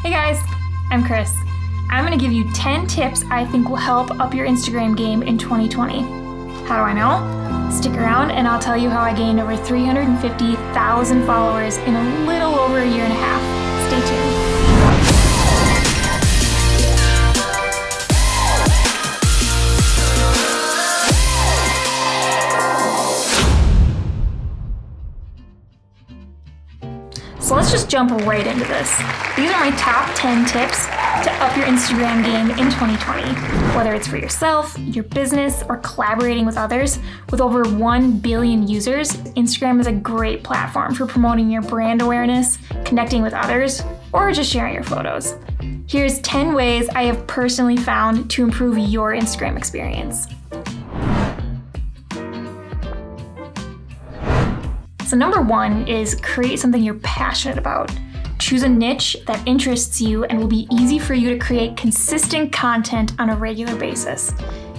Hey guys, I'm Kris. I'm going to give you 10 tips I think will help up your Instagram game in 2020. How do I know? Stick around and I'll tell you how I gained over 350,000 followers in a little over a year and a half. Stay tuned. So let's just jump right into this. These are my top 10 tips to up your Instagram game in 2020. Whether it's for yourself, your business, or collaborating with others, with over 1 billion users, Instagram is a great platform for promoting your brand awareness, connecting with others, or just sharing your photos. Here's 10 ways I have personally found to improve your Instagram experience. So number 1 is create something you're passionate about. Choose a niche that interests you and will be easy for you to create consistent content on a regular basis.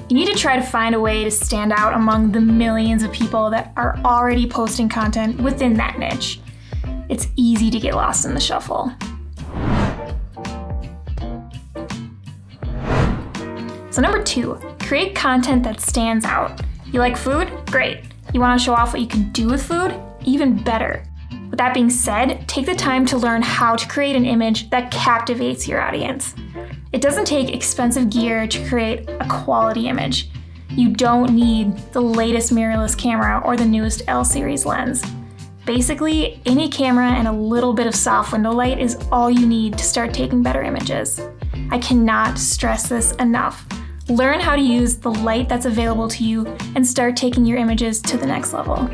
You need to try to find a way to stand out among the millions of people that are already posting content within that niche. It's easy to get lost in the shuffle. So number 2, create content that stands out. You like food? Great. You want to show off what you can do with food? Even better. With that being said, take the time to learn how to create an image that captivates your audience. It doesn't take expensive gear to create a quality image. You don't need the latest mirrorless camera or the newest L series lens. Basically, any camera and a little bit of soft window light is all you need to start taking better images. I cannot stress this enough. Learn how to use the light that's available to you and start taking your images to the next level.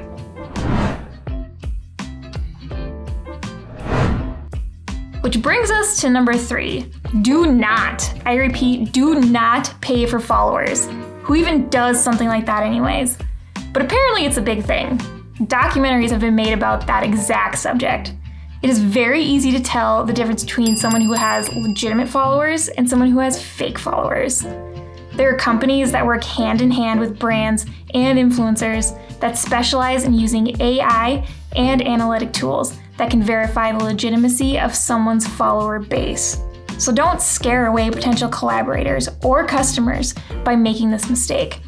Which brings us to number 3. Do not, I repeat, do not pay for followers. Who even does something like that anyways? But apparently it's a big thing. Documentaries have been made about that exact subject. It is very easy to tell the difference between someone who has legitimate followers and someone who has fake followers. There are companies that work hand in hand with brands and influencers that specialize in using AI and analytic tools that can verify the legitimacy of someone's follower base. So don't scare away potential collaborators or customers by making this mistake.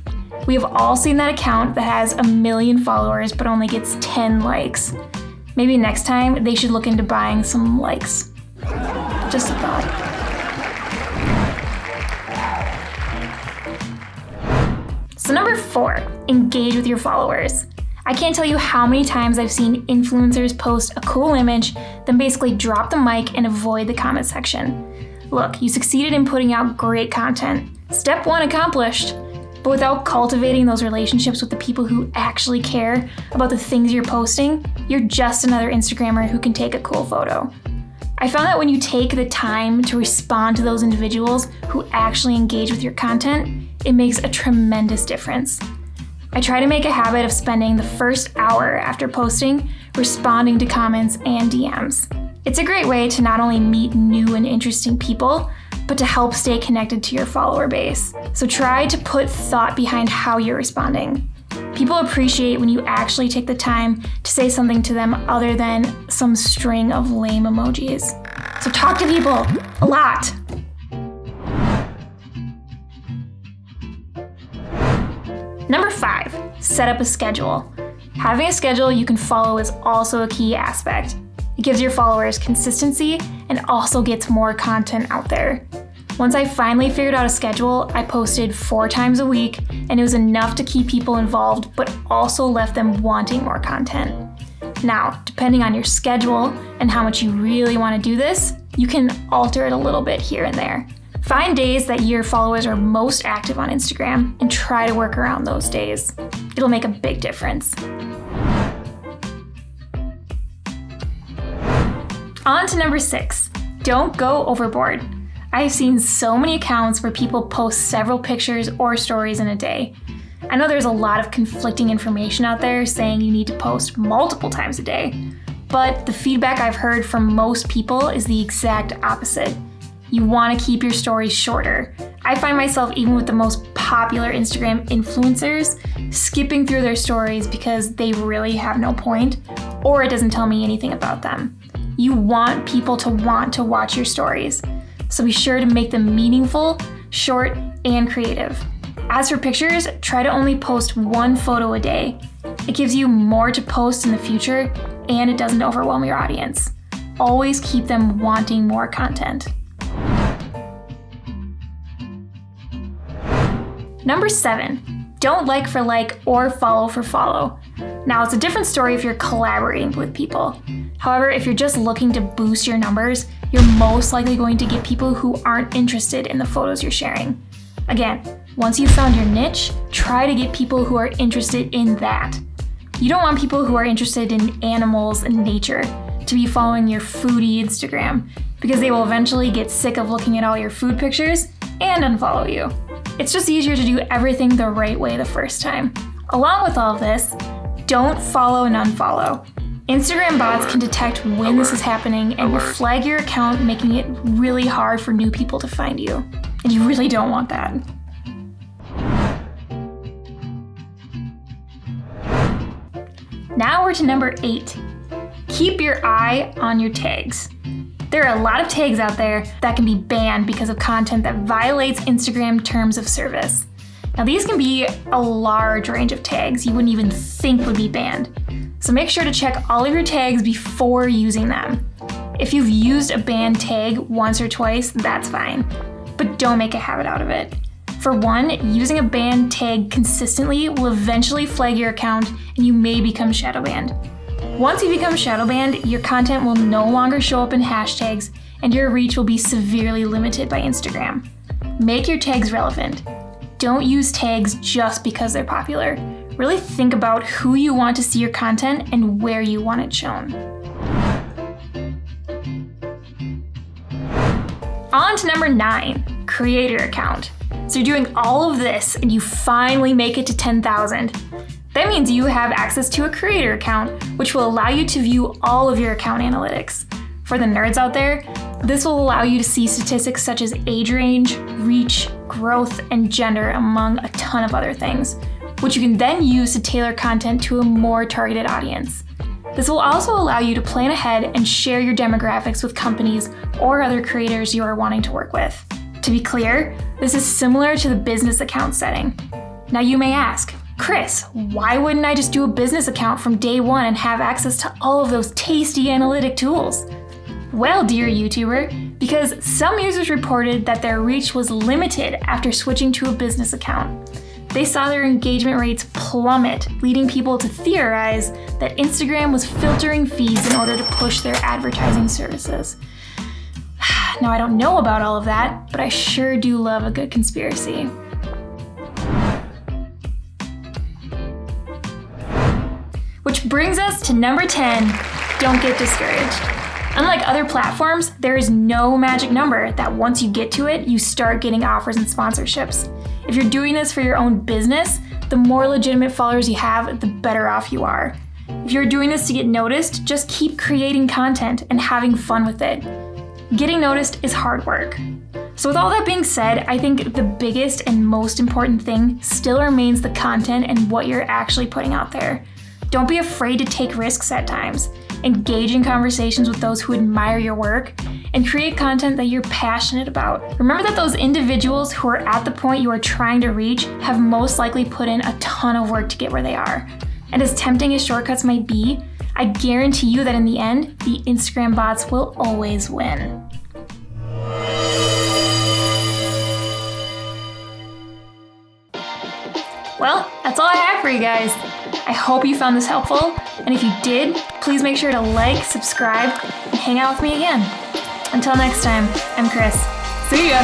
We have all seen that account that has 1 million followers but only gets 10 likes. Maybe next time they should look into buying some likes. Just a thought. So number 4, engage with your followers. I can't tell you how many times I've seen influencers post a cool image, then basically drop the mic and avoid the comment section. Look, you succeeded in putting out great content. Step 1 accomplished. But without cultivating those relationships with the people who actually care about the things you're posting, you're just another Instagrammer who can take a cool photo. I found that when you take the time to respond to those individuals who actually engage with your content, it makes a tremendous difference. I try to make a habit of spending the first hour after posting responding to comments and DMs. It's a great way to not only meet new and interesting people, but to help stay connected to your follower base. So try to put thought behind how you're responding. People appreciate when you actually take the time to say something to them other than some string of lame emojis. So talk to people a lot. Number 5, set up a schedule. Having a schedule you can follow is also a key aspect. It gives your followers consistency and also gets more content out there. Once I finally figured out a schedule, I posted 4 times a week, and it was enough to keep people involved, but also left them wanting more content. Now, depending on your schedule and how much you really want to do this, you can alter it a little bit here and there. Find days that your followers are most active on Instagram and try to work around those days. It'll make a big difference. On to number 6, don't go overboard. I've seen so many accounts where people post several pictures or stories in a day. I know there's a lot of conflicting information out there saying you need to post multiple times a day, but the feedback I've heard from most people is the exact opposite. You want to keep your stories shorter. I find myself, even with the most popular Instagram influencers, skipping through their stories because they really have no point, or it doesn't tell me anything about them. You want people to want to watch your stories. So be sure to make them meaningful, short, and creative. As for pictures, try to only post 1 photo a day. It gives you more to post in the future, and it doesn't overwhelm your audience. Always keep them wanting more content. Number 7, don't like for like or follow for follow. Now, it's a different story if you're collaborating with people. However, if you're just looking to boost your numbers, you're most likely going to get people who aren't interested in the photos you're sharing. Again, once you've found your niche, try to get people who are interested in that. You don't want people who are interested in animals and nature to be following your foodie Instagram, because they will eventually get sick of looking at all your food pictures and unfollow you. It's just easier to do everything the right way the first time. Along with all of this, don't follow and unfollow. Instagram bots can detect when this is happening and will flag your account, making it really hard for new people to find you. And you really don't want that. Now we're to number 8. Keep your eye on your tags. There are a lot of tags out there that can be banned because of content that violates Instagram terms of service. Now, these can be a large range of tags you wouldn't even think would be banned. So make sure to check all of your tags before using them. If you've used a banned tag once or twice, that's fine, but don't make a habit out of it. For one, using a banned tag consistently will eventually flag your account and you may become shadow banned. Once you become shadow banned, your content will no longer show up in hashtags and your reach will be severely limited by Instagram. Make your tags relevant. Don't use tags just because they're popular. Really think about who you want to see your content and where you want it shown. On to number 9, creator account. So you're doing all of this and you finally make it to 10,000. That means you have access to a creator account, which will allow you to view all of your account analytics. For the nerds out there, this will allow you to see statistics such as age range, reach, growth, and gender, among a ton of other things, which you can then use to tailor content to a more targeted audience. This will also allow you to plan ahead and share your demographics with companies or other creators you are wanting to work with. To be clear, this is similar to the business account setting. Now you may ask, Kris, why wouldn't I just do a business account from day one and have access to all of those tasty analytic tools? Well, dear YouTuber, because some users reported that their reach was limited after switching to a business account. They saw their engagement rates plummet, leading people to theorize that Instagram was filtering feeds in order to push their advertising services. Now, I don't know about all of that, but I sure do love a good conspiracy. Which brings us to number 10, don't get discouraged. Unlike other platforms, there is no magic number that once you get to it, you start getting offers and sponsorships. If you're doing this for your own business, the more legitimate followers you have, the better off you are. If you're doing this to get noticed, just keep creating content and having fun with it. Getting noticed is hard work. So with all that being said, I think the biggest and most important thing still remains the content and what you're actually putting out there. Don't be afraid to take risks at times. Engage in conversations with those who admire your work, and create content that you're passionate about. Remember that those individuals who are at the point you are trying to reach have most likely put in a ton of work to get where they are. And as tempting as shortcuts might be, I guarantee you that in the end, the Instagram bots will always win. Well, that's all I have for you guys. I hope you found this helpful, and if you did, please make sure to like, subscribe, and hang out with me again. Until next time, I'm Kris. See ya!